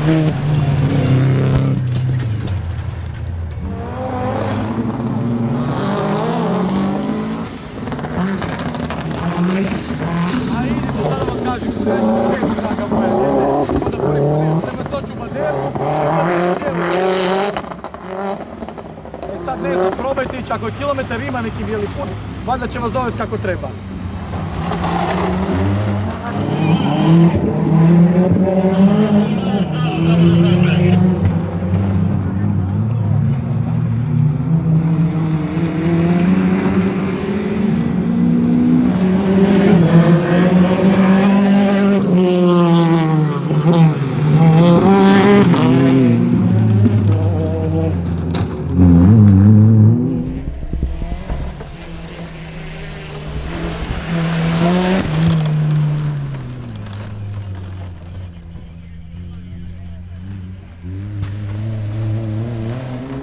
Sad ne znam, probajte ići, ako je kilometar ima neki bijeli put, valjda će vas dovesti kako treba.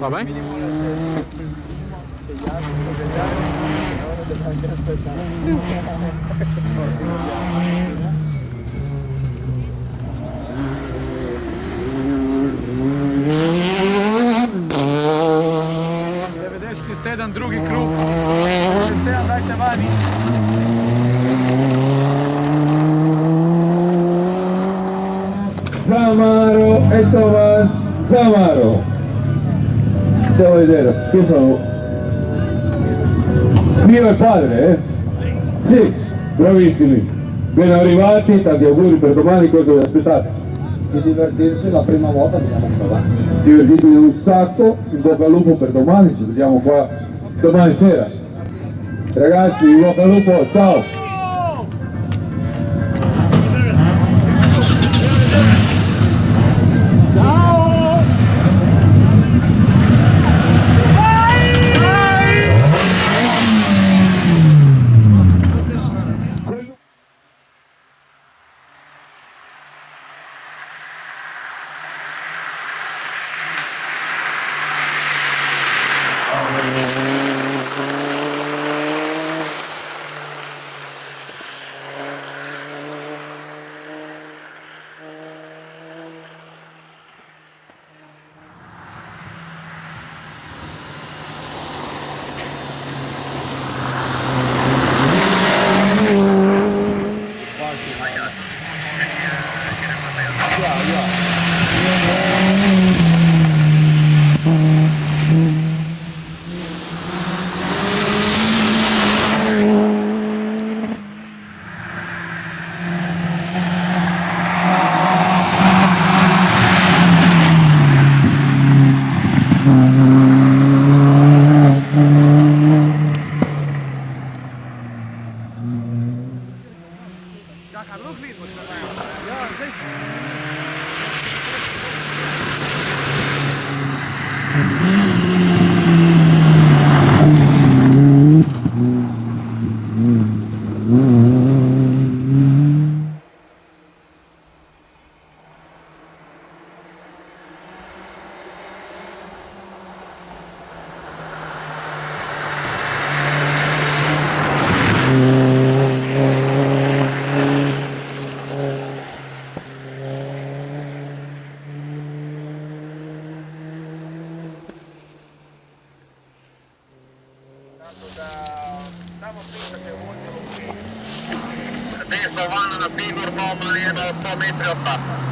Va bene? Sedam, drugi krug. 97, dajte vani. Zamaro, esto vas, Zamaro. Devo vedere, io sono mio e padre, eh? Sì, bravissimi. Ben arrivati, tanti auguri per domani, cosa vi aspettate? Di divertirsi la prima volta andiamo qua. Divertitevi un sacco, in bocca al lupo per domani, ci vediamo qua domani sera. Ragazzi, in bocca al lupo, ciao! Desno van na sigurno jedno 100 metri od tata.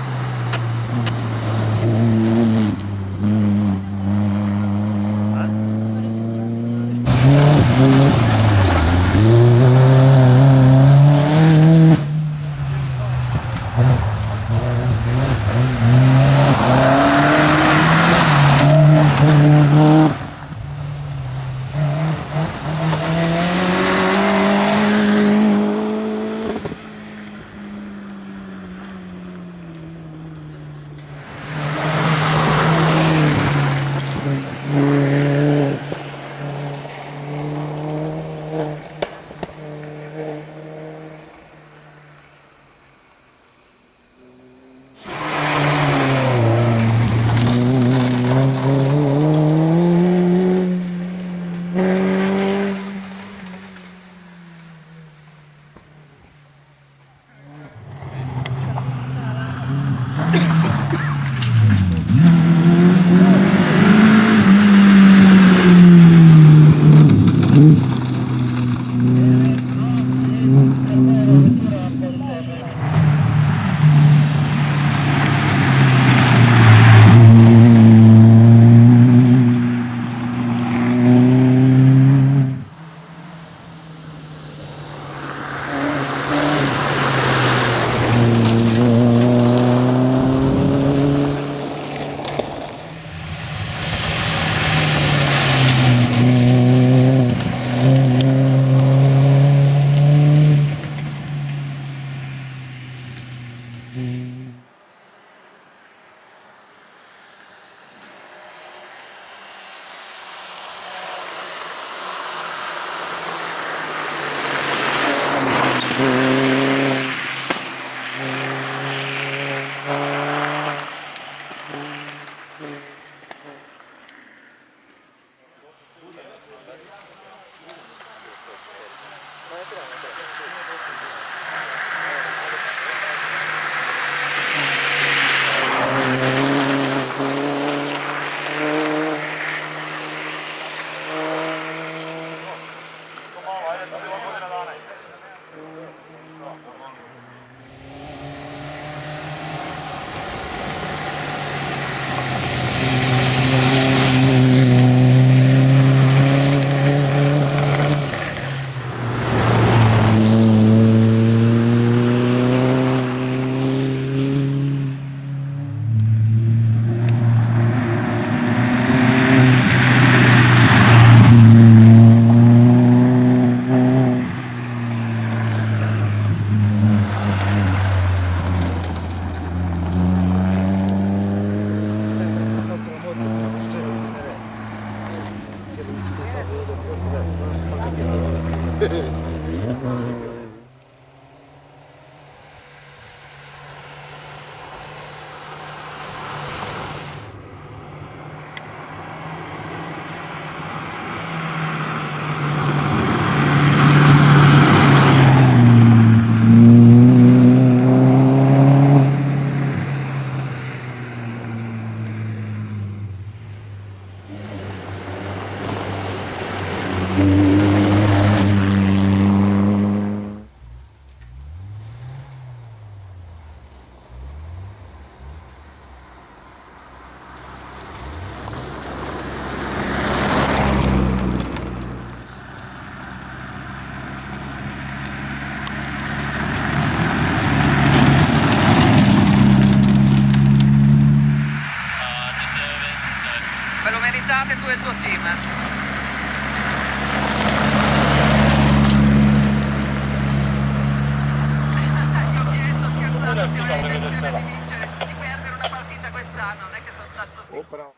Ve lo meritate tu e il tuo team. Io ho chiesto scherzando se avete intenzione di vincere, di perdere una partita quest'anno, non è che sono tanto sicuro.